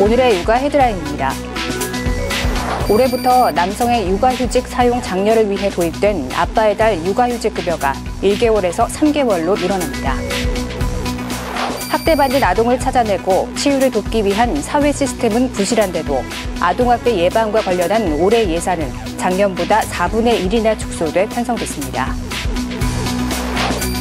오늘의 육아 헤드라인입니다. 올해부터 남성의 육아휴직 사용 장려를 위해 도입된 아빠의 달 육아휴직 급여가 1개월에서 3개월로 늘어납니다. 학대받는 아동을 찾아내고 치유를 돕기 위한 사회 시스템은 부실한데도 아동학대 예방과 관련한 올해 예산은 작년보다 4분의 1이나 축소돼 편성됐습니다.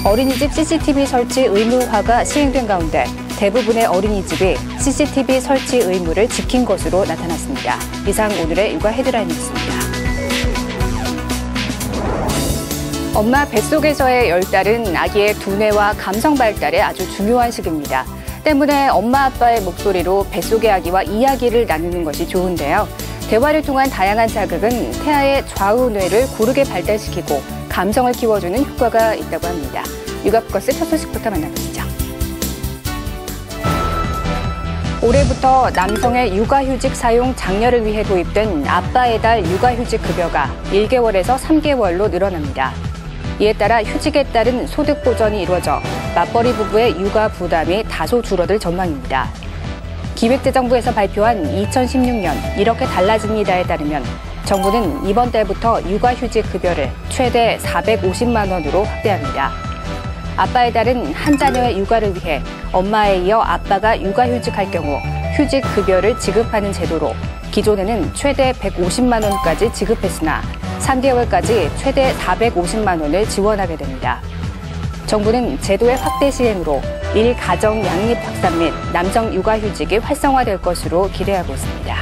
어린이집 CCTV 설치 의무화가 시행된 가운데 대부분의 어린이집이 CCTV 설치 의무를 지킨 것으로 나타났습니다. 이상 오늘의 육아 헤드라인이었습니다. 엄마 뱃속에서의 열달은 아기의 두뇌와 감성 발달에 아주 중요한 시기입니다. 때문에 엄마 아빠의 목소리로 뱃속의 아기와 이야기를 나누는 것이 좋은데요. 대화를 통한 다양한 자극은 태아의 좌우 뇌를 고르게 발달시키고 감성을 키워주는 효과가 있다고 합니다. 육아버스 첫 소식부터 만나보시죠. 올해부터 남성의 육아휴직 사용 장려를 위해 도입된 아빠의 달 육아휴직 급여가 1개월에서 3개월로 늘어납니다. 이에 따라 휴직에 따른 소득 보전이 이루어져 맞벌이 부부의 육아 부담이 다소 줄어들 전망입니다. 기획재정부에서 발표한 2016년 이렇게 달라집니다에 따르면 정부는 이번 달부터 육아휴직 급여를 최대 450만 원으로 확대합니다. 아빠의 달은 한 자녀의 육아를 위해 엄마에 이어 아빠가 육아휴직할 경우 휴직 급여를 지급하는 제도로 기존에는 최대 150만 원까지 지급했으나 3개월까지 최대 450만 원을 지원하게 됩니다. 정부는 제도의 확대 시행으로 일가정 양립 확산 및 남성 육아휴직이 활성화될 것으로 기대하고 있습니다.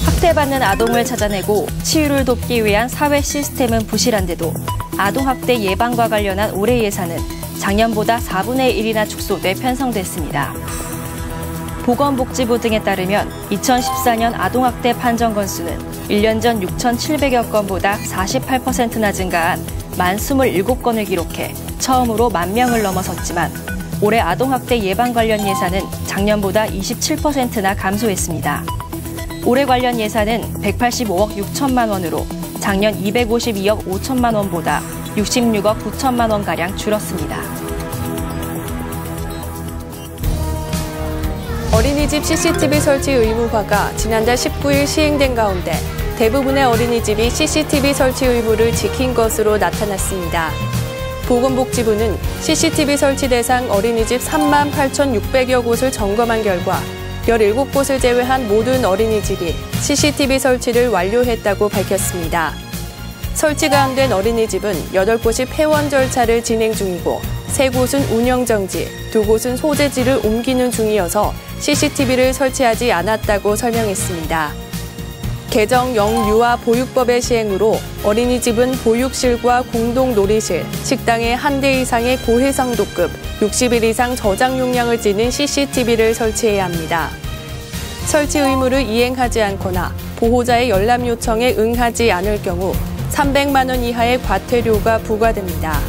학대받는 아동을 찾아내고 치유를 돕기 위한 사회 시스템은 부실한데도 아동학대 예방과 관련한 올해 예산은 작년보다 4분의 1이나 축소돼 편성됐습니다. 보건복지부 등에 따르면 2014년 아동학대 판정 건수는 1년 전 6,700여 건보다 48%나 증가한 1027건을 기록해 처음으로 10,000명을 넘어섰지만 올해 아동학대 예방 관련 예산은 작년보다 27%나 감소했습니다. 올해 관련 예산은 185억 6천만 원으로 작년 252억 5천만 원보다 66억 9천만 원가량 줄었습니다. 어린이집 CCTV 설치 의무화가 지난달 19일 시행된 가운데 대부분의 어린이집이 CCTV 설치 의무를 지킨 것으로 나타났습니다. 보건복지부는 CCTV 설치 대상 어린이집 38,600여 곳을 점검한 결과 17곳을 제외한 모든 어린이집이 CCTV 설치를 완료했다고 밝혔습니다. 설치가 안 된 어린이집은 8곳이 폐원 절차를 진행 중이고 3곳은 운영 정지, 2곳은 소재지를 옮기는 중이어서 CCTV를 설치하지 않았다고 설명했습니다. 개정 영유아 보육법의 시행으로 어린이집은 보육실과 공동 놀이실, 식당에 한 대 이상의 고해상도급 60일 이상 저장 용량을 지닌 CCTV를 설치해야 합니다. 설치 의무를 이행하지 않거나 보호자의 열람 요청에 응하지 않을 경우 300만 원 이하의 과태료가 부과됩니다.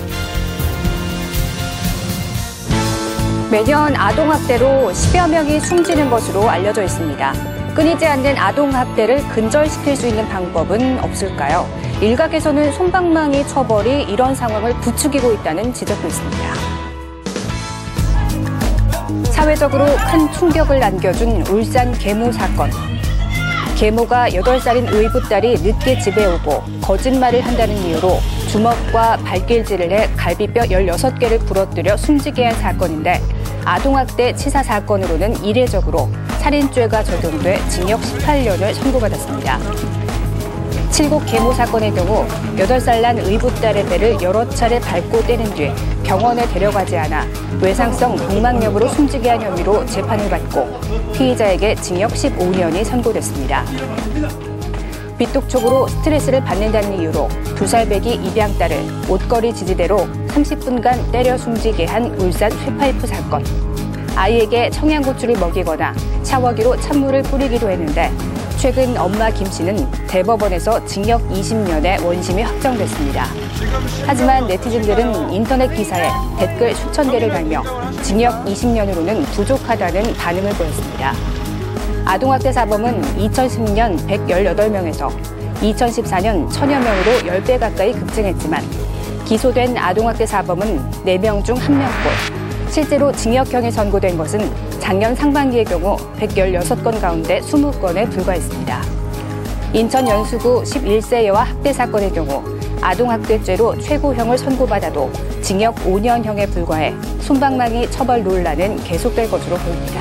매년 아동학대로 10여 명이 숨지는 것으로 알려져 있습니다. 끊이지 않는 아동학대를 근절시킬 수 있는 방법은 없을까요? 일각에서는 솜방망이 처벌이 이런 상황을 부추기고 있다는 지적도 있습니다. 사회적으로 큰 충격을 안겨준 울산 계모 사건. 계모가 8살인 의붓딸이 늦게 집에 오고 거짓말을 한다는 이유로 주먹과 발길질을 해 갈비뼈 16개를 부러뜨려 숨지게 한 사건인데 아동학대 치사 사건으로는 이례적으로 살인죄가 적용돼 징역 18년을 선고받았습니다. 칠곡 계모 사건의 경우 8살 난 의붓딸의 배를 여러 차례 밟고 때린 뒤 병원에 데려가지 않아 외상성 복막염으로 숨지게 한 혐의로 재판을 받고 피의자에게 징역 15년이 선고됐습니다. 빚독촉으로 스트레스를 받는다는 이유로 2살배기 입양딸을 옷걸이 지지대로 30분간 때려 숨지게 한 울산 쇠파이프 사건. 아이에게 청양고추를 먹이거나 샤워기로 찬물을 뿌리기도 했는데 최근 엄마 김 씨는 대법원에서 징역 20년의 원심이 확정됐습니다. 하지만 네티즌들은 인터넷 기사에 댓글 수천 개를 달며 징역 20년으로는 부족하다는 반응을 보였습니다. 아동학대 사범은 2010년 118명에서 2014년 1000여 명으로 10배 가까이 급증했지만 기소된 아동학대 사범은 4명 중 1명꼴, 실제로 징역형이 선고된 것은 작년 상반기의 경우 116건 가운데 20건에 불과했습니다. 인천 연수구 11세여와 학대 사건의 경우 아동학대죄로 최고형을 선고받아도 징역 5년형에 불과해 솜방망이 처벌 논란은 계속될 것으로 보입니다.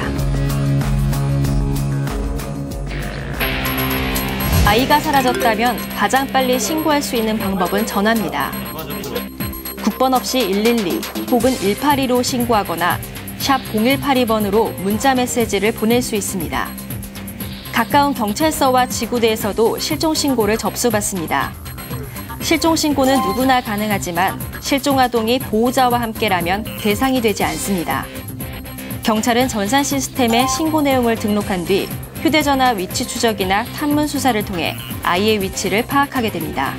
아이가 사라졌다면 가장 빨리 신고할 수 있는 방법은 전화입니다. 국번 없이 112 혹은 182로 신고하거나 샵 0182번으로 문자 메시지를 보낼 수 있습니다. 가까운 경찰서와 지구대에서도 실종 신고를 접수받습니다. 실종 신고는 누구나 가능하지만 실종 아동이 보호자와 함께라면 대상이 되지 않습니다. 경찰은 전산 시스템에 신고 내용을 등록한 뒤 휴대전화 위치 추적이나 탐문 수사를 통해 아이의 위치를 파악하게 됩니다.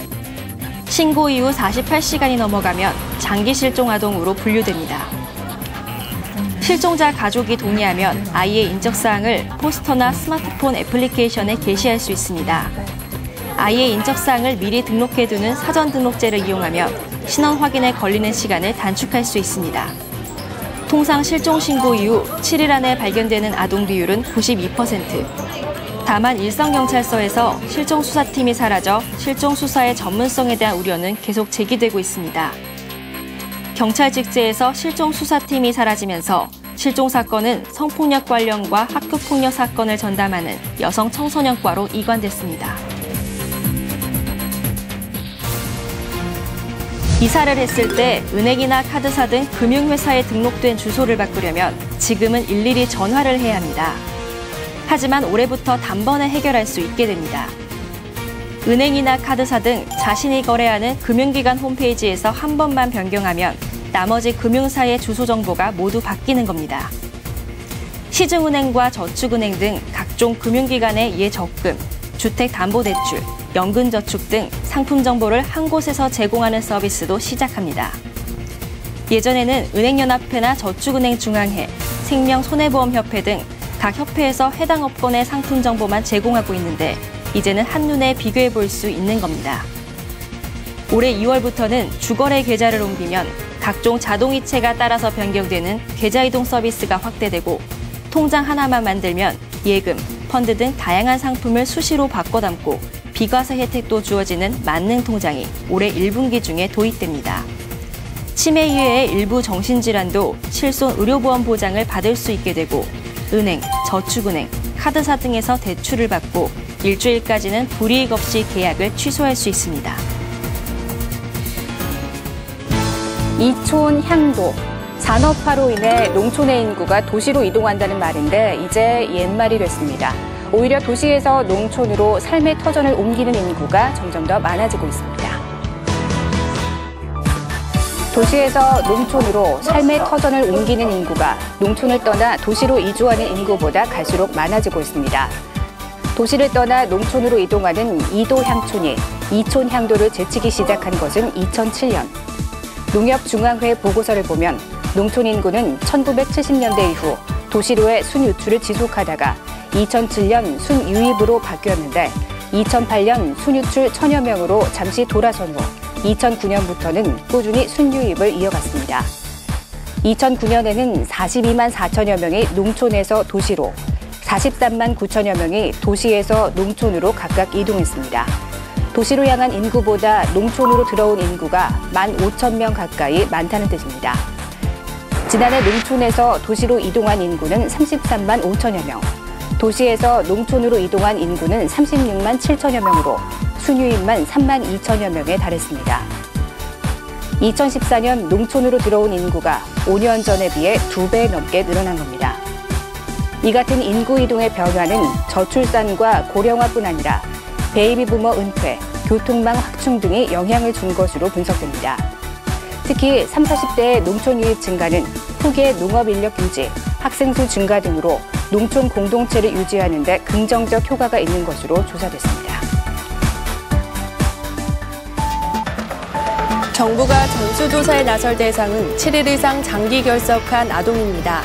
신고 이후 48시간이 넘어가면 장기 실종 아동으로 분류됩니다. 실종자 가족이 동의하면 아이의 인적사항을 포스터나 스마트폰 애플리케이션에 게시할 수 있습니다. 아이의 인적사항을 미리 등록해두는 사전등록제를 이용하면 신원 확인에 걸리는 시간을 단축할 수 있습니다. 통상 실종 신고 이후 7일 안에 발견되는 아동 비율은 92%. 다만 일선경찰서에서 실종 수사팀이 사라져 실종 수사의 전문성에 대한 우려는 계속 제기되고 있습니다. 경찰 직제에서 실종 수사팀이 사라지면서 실종 사건은 성폭력 관련과 학교폭력 사건을 전담하는 여성 청소년과로 이관됐습니다. 이사를 했을 때 은행이나 카드사 등 금융회사에 등록된 주소를 바꾸려면 지금은 일일이 전화를 해야 합니다. 하지만 올해부터 단번에 해결할 수 있게 됩니다. 은행이나 카드사 등 자신이 거래하는 금융기관 홈페이지에서 한 번만 변경하면 나머지 금융사의 주소 정보가 모두 바뀌는 겁니다. 시중은행과 저축은행 등 각종 금융기관의 예적금, 주택담보대출, 연금저축 등 상품 정보를 한 곳에서 제공하는 서비스도 시작합니다. 예전에는 은행연합회나 저축은행 중앙회, 생명손해보험협회 등 각 협회에서 해당 업권의 상품 정보만 제공하고 있는데 이제는 한눈에 비교해 볼 수 있는 겁니다. 올해 2월부터는 주거래 계좌를 옮기면 각종 자동이체가 따라서 변경되는 계좌이동 서비스가 확대되고 통장 하나만 만들면 예금, 펀드 등 다양한 상품을 수시로 바꿔 담고 비과세 혜택도 주어지는 만능통장이 올해 1분기 중에 도입됩니다. 치매 이외의 일부 정신질환도 실손 의료보험 보장을 받을 수 있게 되고 은행, 저축은행, 카드사 등에서 대출을 받고 일주일까지는 불이익 없이 계약을 취소할 수 있습니다. 이촌 향도. 산업화로 인해 농촌의 인구가 도시로 이동한다는 말인데 이제 옛말이 됐습니다. 오히려 도시에서 농촌으로 삶의 터전을 옮기는 인구가 점점 더 많아지고 있습니다. 도시에서 농촌으로 삶의 터전을 옮기는 인구가 농촌을 떠나 도시로 이주하는 인구보다 갈수록 많아지고 있습니다. 도시를 떠나 농촌으로 이동하는 이도향촌이 이촌향도를 제치기 시작한 것은 2007년. 농협중앙회 보고서를 보면 농촌 인구는 1970년대 이후 도시로의 순유출을 지속하다가 2007년 순유입으로 바뀌었는데 2008년 순유출 1000여 명으로 잠시 돌아선 후 2009년부터는 꾸준히 순유입을 이어갔습니다. 2009년에는 42만 4천여 명이 농촌에서 도시로, 43만 9천여 명이 도시에서 농촌으로 각각 이동했습니다. 도시로 향한 인구보다 농촌으로 들어온 인구가 15,000명 가까이 많다는 뜻입니다. 지난해 농촌에서 도시로 이동한 인구는 33만 5천여 명, 도시에서 농촌으로 이동한 인구는 36만 7천여 명으로 순유입만 3만 2천여 명에 달했습니다. 2014년 농촌으로 들어온 인구가 5년 전에 비해 2배 넘게 늘어난 겁니다. 이 같은 인구 이동의 변화는 저출산과 고령화뿐 아니라 베이비 부머 은퇴, 교통망 확충 등이 영향을 준 것으로 분석됩니다. 특히 30, 40대의 농촌 유입 증가는 후기의 농업 인력 유지, 학생 수 증가 등으로 농촌 공동체를 유지하는 데 긍정적 효과가 있는 것으로 조사됐습니다. 정부가 전수조사에 나설 대상은 7일 이상 장기 결석한 아동입니다.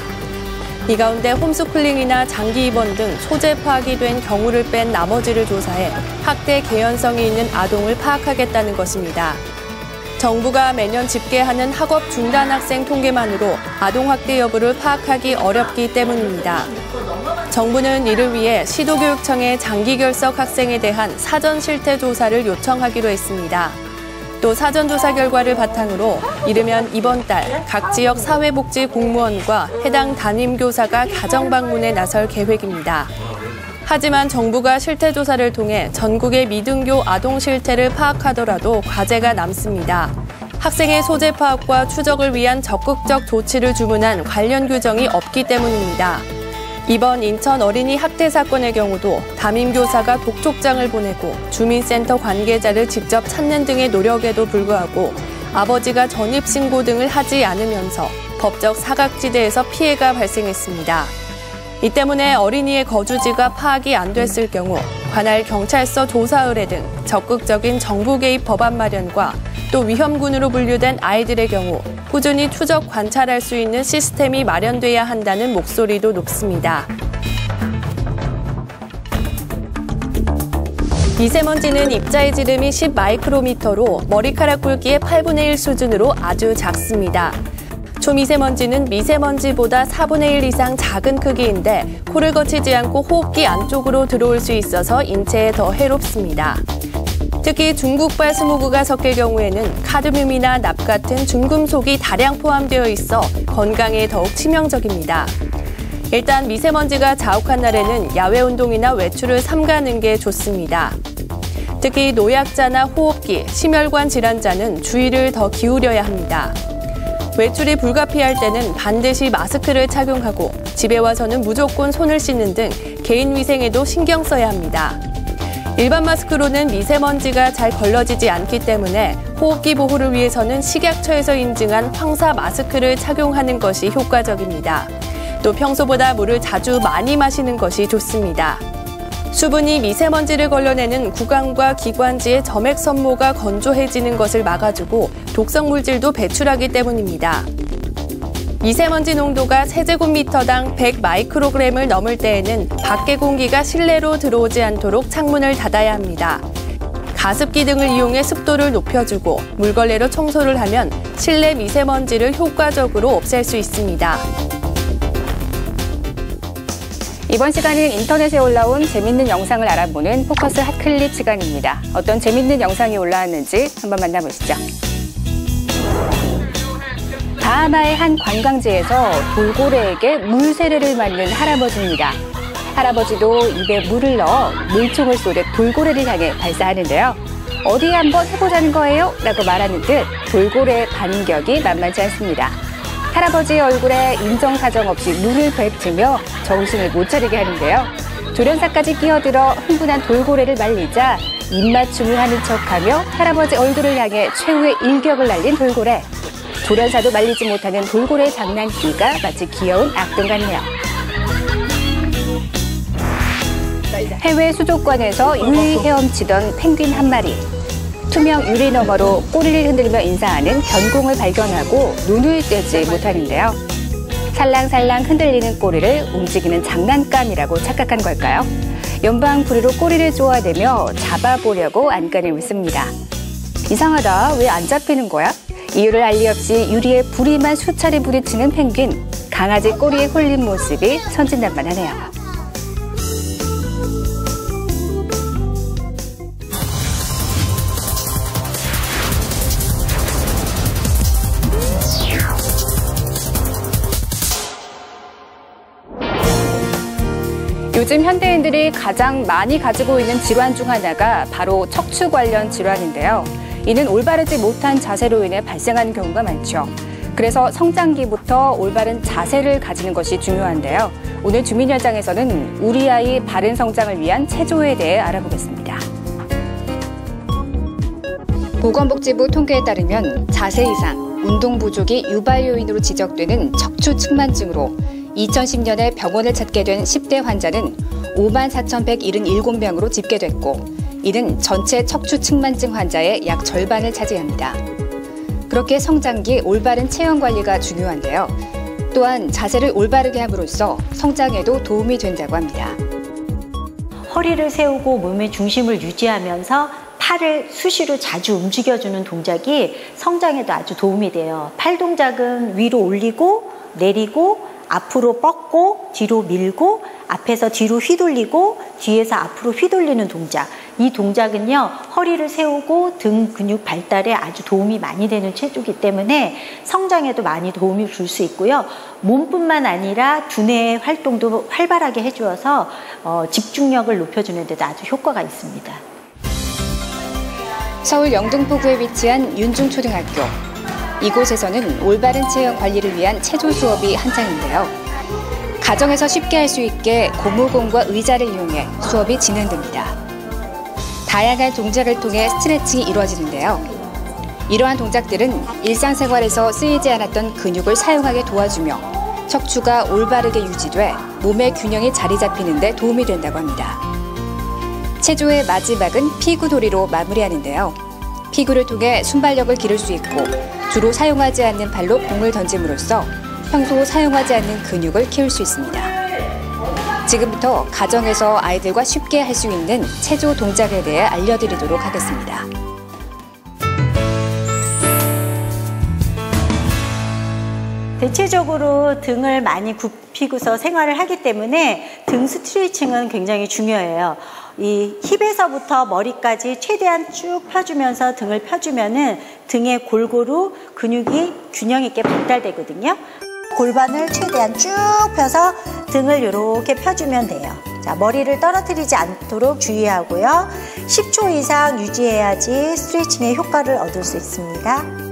이 가운데 홈스쿨링이나 장기 입원 등 소재 파악이 된 경우를 뺀 나머지를 조사해 학대 개연성이 있는 아동을 파악하겠다는 것입니다. 정부가 매년 집계하는 학업 중단 학생 통계만으로 아동학대 여부를 파악하기 어렵기 때문입니다. 정부는 이를 위해 시도교육청에 장기 결석 학생에 대한 사전 실태 조사를 요청하기로 했습니다. 또 사전조사 결과를 바탕으로 이르면 이번 달 각 지역 사회복지 공무원과 해당 담임교사가 가정방문에 나설 계획입니다. 하지만 정부가 실태조사를 통해 전국의 미등교 아동 실태를 파악하더라도 과제가 남습니다. 학생의 소재 파악과 추적을 위한 적극적 조치를 주문한 관련 규정이 없기 때문입니다. 이번 인천 어린이 학대 사건의 경우도 담임교사가 독촉장을 보내고 주민센터 관계자를 직접 찾는 등의 노력에도 불구하고 아버지가 전입신고 등을 하지 않으면서 법적 사각지대에서 피해가 발생했습니다. 이 때문에 어린이의 거주지가 파악이 안 됐을 경우 관할 경찰서 조사 의뢰 등 적극적인 정부 개입 법안 마련과 또 위험군으로 분류된 아이들의 경우 꾸준히 추적 관찰할 수 있는 시스템이 마련돼야 한다는 목소리도 높습니다. 미세먼지는 입자의 지름이 10마이크로미터로 머리카락 굵기의 8분의 1 수준으로 아주 작습니다. 초미세먼지는 미세먼지보다 4분의 1 이상 작은 크기인데 코를 거치지 않고 호흡기 안쪽으로 들어올 수 있어서 인체에 더 해롭습니다. 특히 중국발 스모그가 섞일 경우에는 카드뮴이나 납 같은 중금속이 다량 포함되어 있어 건강에 더욱 치명적입니다. 일단 미세먼지가 자욱한 날에는 야외 운동이나 외출을 삼가는 게 좋습니다. 특히 노약자나 호흡기, 심혈관 질환자는 주의를 더 기울여야 합니다. 외출이 불가피할 때는 반드시 마스크를 착용하고 집에 와서는 무조건 손을 씻는 등 개인 위생에도 신경 써야 합니다. 일반 마스크로는 미세먼지가 잘 걸러지지 않기 때문에 호흡기 보호를 위해서는 식약처에서 인증한 황사 마스크를 착용하는 것이 효과적입니다. 또 평소보다 물을 자주 많이 마시는 것이 좋습니다. 수분이 미세먼지를 걸러내는 구강과 기관지의 점액 섬모가 건조해지는 것을 막아주고 독성 물질도 배출하기 때문입니다. 미세먼지 농도가 세제곱미터당 100 마이크로그램을 넘을 때에는 밖의 공기가 실내로 들어오지 않도록 창문을 닫아야 합니다. 가습기 등을 이용해 습도를 높여주고 물걸레로 청소를 하면 실내 미세먼지를 효과적으로 없앨 수 있습니다. 이번 시간은 인터넷에 올라온 재밌는 영상을 알아보는 포커스 핫클립 시간입니다. 어떤 재밌는 영상이 올라왔는지 한번 만나보시죠. 바하마의 한 관광지에서 돌고래에게 물세례를 맞는 할아버지입니다. 할아버지도 입에 물을 넣어 물총을 쏘듯 돌고래를 향해 발사하는데요. 어디 한번 해보자는 거예요? 라고 말하는 듯 돌고래의 반격이 만만치 않습니다. 할아버지의 얼굴에 인정사정 없이 물을 뱉으며 정신을 못 차리게 하는데요. 조련사까지 끼어들어 흥분한 돌고래를 말리자 입맞춤을 하는 척하며 할아버지 얼굴을 향해 최후의 일격을 날린 돌고래. 조련사도 말리지 못하는 돌고래의 장난기가 마치 귀여운 악동 같네요. 해외 수족관에서 유리 헤엄치던 펭귄 한 마리. 투명 유리 너머로 꼬리를 흔들며 인사하는 견공을 발견하고 눈을 떼지 못하는데요. 살랑살랑 흔들리는 꼬리를 움직이는 장난감이라고 착각한 걸까요? 연방부리로 꼬리를 쪼아대며 잡아보려고 안간을 웃습니다. 이상하다, 왜 안 잡히는 거야? 이유를 알 리 없이 유리에 부리만 수차례 부딪히는 펭귄. 강아지 꼬리에 홀린 모습이 선진단만하네요. 요즘 현대인들이 가장 많이 가지고 있는 질환 중 하나가 바로 척추 관련 질환인데요. 이는 올바르지 못한 자세로 인해 발생하는 경우가 많죠. 그래서 성장기부터 올바른 자세를 가지는 것이 중요한데요. 오늘 주민 현장에서는 우리 아이 바른 성장을 위한 체조에 대해 알아보겠습니다. 보건복지부 통계에 따르면 자세 이상, 운동 부족이 유발 요인으로 지적되는 척추 측만증으로 2010년에 병원을 찾게 된 10대 환자는 54,177명으로 집계됐고 이는 전체 척추 측만증 환자의 약 절반을 차지합니다. 그렇게 성장기 올바른 체형 관리가 중요한데요. 또한 자세를 올바르게 함으로써 성장에도 도움이 된다고 합니다. 허리를 세우고 몸의 중심을 유지하면서 팔을 수시로 자주 움직여주는 동작이 성장에도 아주 도움이 돼요. 팔 동작은 위로 올리고 내리고 앞으로 뻗고 뒤로 밀고 앞에서 뒤로 휘돌리고 뒤에서 앞으로 휘돌리는 동작. 이 동작은요, 허리를 세우고 등 근육 발달에 아주 도움이 많이 되는 체조이기 때문에 성장에도 많이 도움이 줄 수 있고요. 몸뿐만 아니라 두뇌의 활동도 활발하게 해주어서 집중력을 높여주는 데도 아주 효과가 있습니다. 서울 영등포구에 위치한 윤중초등학교. 이곳에서는 올바른 체형 관리를 위한 체조 수업이 한창인데요. 가정에서 쉽게 할 수 있게 고무공과 의자를 이용해 수업이 진행됩니다. 다양한 동작을 통해 스트레칭이 이루어지는데요. 이러한 동작들은 일상생활에서 쓰이지 않았던 근육을 사용하게 도와주며 척추가 올바르게 유지돼 몸의 균형이 자리 잡히는 데 도움이 된다고 합니다. 체조의 마지막은 피구돌이로 마무리하는데요. 피구를 통해 순발력을 기를 수 있고 주로 사용하지 않는 발로 공을 던짐으로써 평소 사용하지 않는 근육을 키울 수 있습니다. 지금부터 가정에서 아이들과 쉽게 할 수 있는 체조 동작에 대해 알려드리도록 하겠습니다. 대체적으로 등을 많이 굽히고서 생활을 하기 때문에 등 스트레칭은 굉장히 중요해요. 이 힙에서부터 머리까지 최대한 쭉 펴주면서 등을 펴주면은 등에 골고루 근육이 균형 있게 발달되거든요. 골반을 최대한 쭉 펴서 등을 이렇게 펴주면 돼요. 자, 머리를 떨어뜨리지 않도록 주의하고요. 10초 이상 유지해야지 스트레칭의 효과를 얻을 수 있습니다.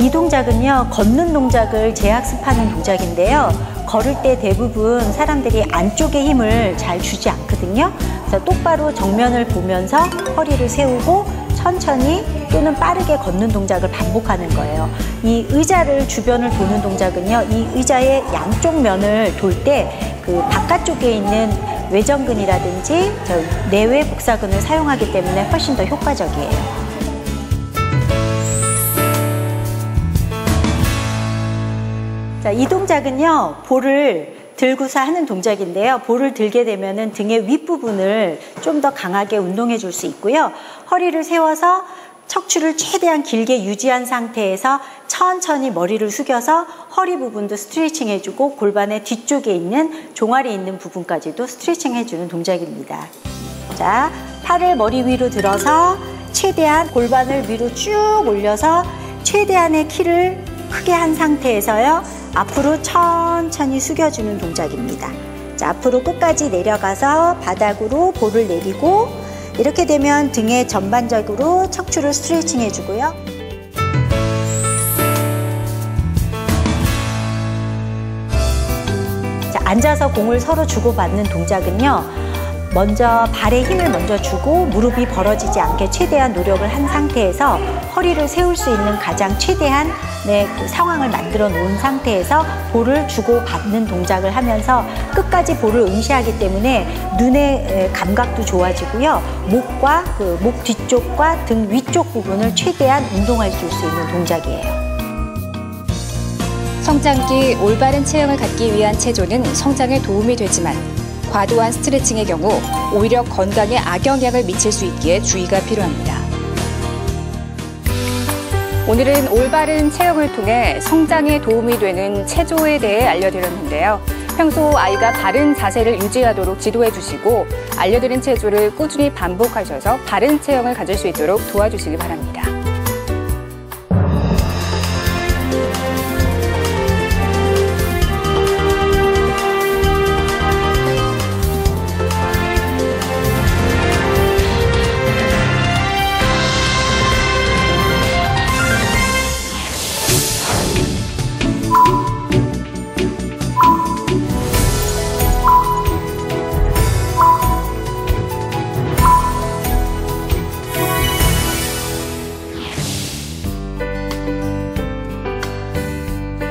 이 동작은요, 걷는 동작을 재학습하는 동작인데요. 걸을 때 대부분 사람들이 안쪽에 힘을 잘 주지 않거든요. 그래서 똑바로 정면을 보면서 허리를 세우고 천천히 또는 빠르게 걷는 동작을 반복하는 거예요. 이 의자를 주변을 도는 동작은요, 이 의자의 양쪽 면을 돌 때 그 바깥쪽에 있는 외전근이라든지 내외 복사근을 사용하기 때문에 훨씬 더 효과적이에요. 자, 이 동작은요, 볼을 들고서 하는 동작인데요. 볼을 들게 되면은 등의 윗부분을 좀 더 강하게 운동해 줄 수 있고요. 허리를 세워서 척추를 최대한 길게 유지한 상태에서 천천히 머리를 숙여서 허리 부분도 스트레칭 해주고 골반의 뒤쪽에 있는 종아리 있는 부분까지도 스트레칭 해주는 동작입니다. 자, 팔을 머리 위로 들어서 최대한 골반을 위로 쭉 올려서 최대한의 키를 크게 한 상태에서요, 앞으로 천천히 숙여주는 동작입니다. 자, 앞으로 끝까지 내려가서 바닥으로 볼을 내리고 이렇게 되면 등에 전반적으로 척추를 스트레칭 해주고요. 자, 앉아서 공을 서로 주고받는 동작은요, 먼저 발에 힘을 먼저 주고 무릎이 벌어지지 않게 최대한 노력을 한 상태에서 허리를 세울 수 있는 가장 최대한의 그 상황을 만들어 놓은 상태에서 볼을 주고받는 동작을 하면서 끝까지 볼을 응시하기 때문에 눈의 감각도 좋아지고요. 목과 목 뒤쪽과 등 위쪽 부분을 최대한 운동해 줄 수 있는 동작이에요. 성장기 올바른 체형을 갖기 위한 체조는 성장에 도움이 되지만 과도한 스트레칭의 경우 오히려 건강에 악영향을 미칠 수 있기에 주의가 필요합니다. 오늘은 올바른 체형을 통해 성장에 도움이 되는 체조에 대해 알려드렸는데요. 평소 아이가 바른 자세를 유지하도록 지도해 주시고 알려드린 체조를 꾸준히 반복하셔서 바른 체형을 가질 수 있도록 도와주시기 바랍니다.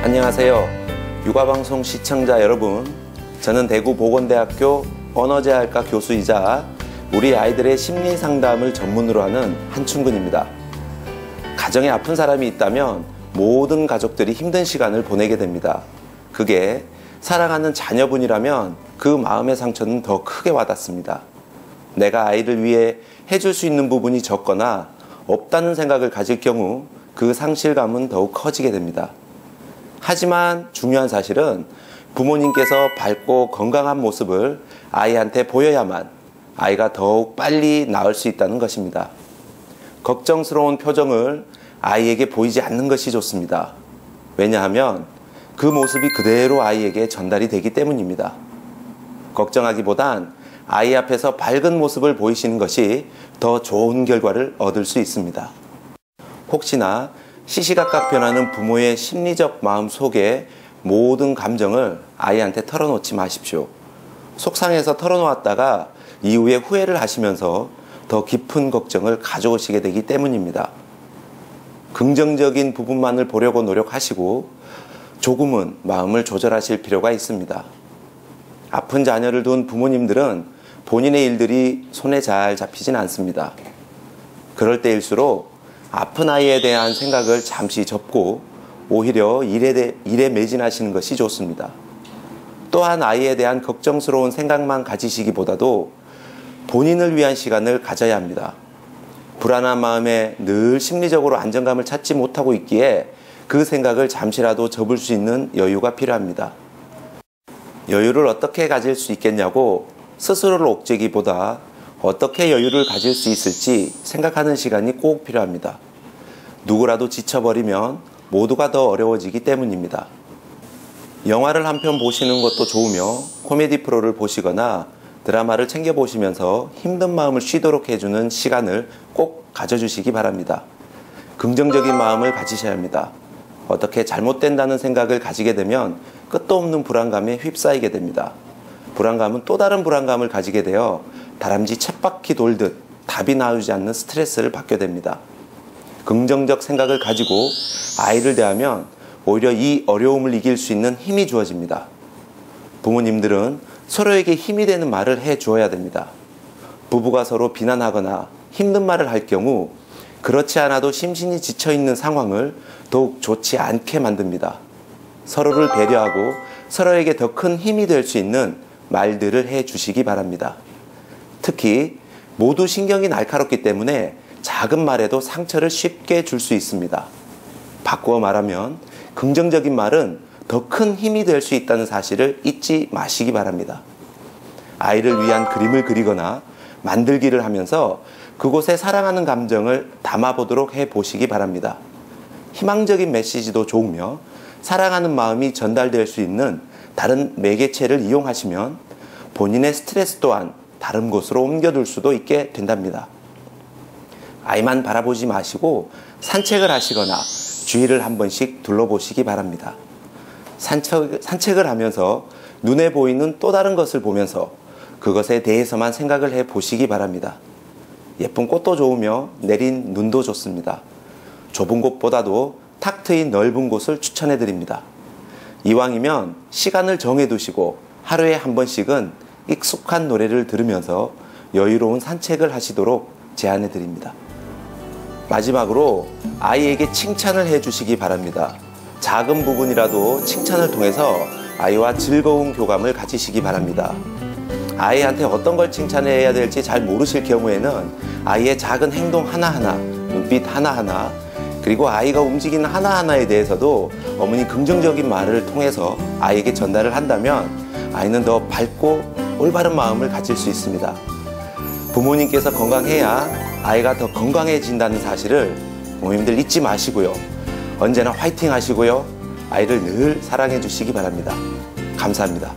안녕하세요. 육아방송 시청자 여러분, 저는 대구 보건대학교 언어재활과 교수이자 우리 아이들의 심리 상담을 전문으로 하는 한충근입니다. 가정에 아픈 사람이 있다면 모든 가족들이 힘든 시간을 보내게 됩니다. 그게 사랑하는 자녀분이라면 그 마음의 상처는 더 크게 와닿습니다. 내가 아이를 위해 해줄 수 있는 부분이 적거나 없다는 생각을 가질 경우 그 상실감은 더욱 커지게 됩니다. 하지만 중요한 사실은 부모님께서 밝고 건강한 모습을 아이한테 보여야만 아이가 더욱 빨리 나을 수 있다는 것입니다. 걱정스러운 표정을 아이에게 보이지 않는 것이 좋습니다. 왜냐하면 그 모습이 그대로 아이에게 전달이 되기 때문입니다. 걱정하기보단 아이 앞에서 밝은 모습을 보이시는 것이 더 좋은 결과를 얻을 수 있습니다. 혹시나 시시각각 변하는 부모의 심리적 마음 속에 모든 감정을 아이한테 털어놓지 마십시오. 속상해서 털어놓았다가 이후에 후회를 하시면서 더 깊은 걱정을 가져오시게 되기 때문입니다. 긍정적인 부분만을 보려고 노력하시고 조금은 마음을 조절하실 필요가 있습니다. 아픈 자녀를 둔 부모님들은 본인의 일들이 손에 잘 잡히진 않습니다. 그럴 때일수록 아픈 아이에 대한 생각을 잠시 접고 오히려 일에 매진하시는 것이 좋습니다. 또한 아이에 대한 걱정스러운 생각만 가지시기보다도 본인을 위한 시간을 가져야 합니다. 불안한 마음에 늘 심리적으로 안정감을 찾지 못하고 있기에 그 생각을 잠시라도 접을 수 있는 여유가 필요합니다. 여유를 어떻게 가질 수 있겠냐고 스스로를 옥죄기보다 어떻게 여유를 가질 수 있을지 생각하는 시간이 꼭 필요합니다. 누구라도 지쳐버리면 모두가 더 어려워지기 때문입니다. 영화를 한 편 보시는 것도 좋으며 코미디 프로를 보시거나 드라마를 챙겨보시면서 힘든 마음을 쉬도록 해주는 시간을 꼭 가져주시기 바랍니다. 긍정적인 마음을 가지셔야 합니다. 어떻게 잘못된다는 생각을 가지게 되면 끝도 없는 불안감에 휩싸이게 됩니다. 불안감은 또 다른 불안감을 가지게 되어 다람쥐 쳇바퀴 돌듯 답이 나오지 않는 스트레스를 받게 됩니다. 긍정적 생각을 가지고 아이를 대하면 오히려 이 어려움을 이길 수 있는 힘이 주어집니다. 부모님들은 서로에게 힘이 되는 말을 해 주어야 됩니다. 부부가 서로 비난하거나 힘든 말을 할 경우 그렇지 않아도 심신이 지쳐있는 상황을 더욱 좋지 않게 만듭니다. 서로를 배려하고 서로에게 더 큰 힘이 될 수 있는 말들을 해 주시기 바랍니다. 특히 모두 신경이 날카롭기 때문에 작은 말에도 상처를 쉽게 줄 수 있습니다. 바꾸어 말하면 긍정적인 말은 더 큰 힘이 될 수 있다는 사실을 잊지 마시기 바랍니다. 아이를 위한 그림을 그리거나 만들기를 하면서 그곳에 사랑하는 감정을 담아보도록 해보시기 바랍니다. 희망적인 메시지도 좋으며 사랑하는 마음이 전달될 수 있는 다른 매개체를 이용하시면 본인의 스트레스 또한 다른 곳으로 옮겨둘 수도 있게 된답니다. 아이만 바라보지 마시고 산책을 하시거나 주위를 한 번씩 둘러보시기 바랍니다. 산책을 하면서 눈에 보이는 또 다른 것을 보면서 그것에 대해서만 생각을 해보시기 바랍니다. 예쁜 꽃도 좋으며 내린 눈도 좋습니다. 좁은 곳보다도 탁 트인 넓은 곳을 추천해드립니다. 이왕이면 시간을 정해두시고 하루에 한 번씩은 익숙한 노래를 들으면서 여유로운 산책을 하시도록 제안해드립니다. 마지막으로 아이에게 칭찬을 해주시기 바랍니다. 작은 부분이라도 칭찬을 통해서 아이와 즐거운 교감을 가지시기 바랍니다. 아이한테 어떤 걸 칭찬해야 될지 잘 모르실 경우에는 아이의 작은 행동 하나하나, 눈빛 하나하나, 그리고 아이가 움직이는 하나하나에 대해서도 어머니 긍정적인 말을 통해서 아이에게 전달을 한다면 아이는 더 밝고 올바른 마음을 가질 수 있습니다. 부모님께서 건강해야 아이가 더 건강해진다는 사실을 부모님들 잊지 마시고요. 언제나 화이팅 하시고요. 아이를 늘 사랑해 주시기 바랍니다. 감사합니다.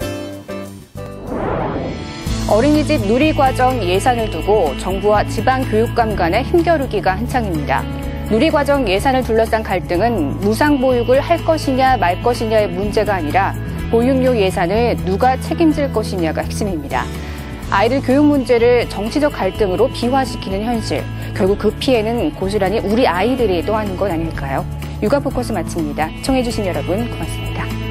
어린이집 누리과정 예산을 두고 정부와 지방교육감 간의 힘겨루기가 한창입니다. 누리과정 예산을 둘러싼 갈등은 무상보육을 할 것이냐 말 것이냐의 문제가 아니라 보육료 예산을 누가 책임질 것이냐가 핵심입니다. 아이들 교육 문제를 정치적 갈등으로 비화시키는 현실, 결국 그 피해는 고스란히 우리 아이들이 또하는 건 아닐까요? 육아포커스 마칩니다. 시청해주신 여러분 고맙습니다.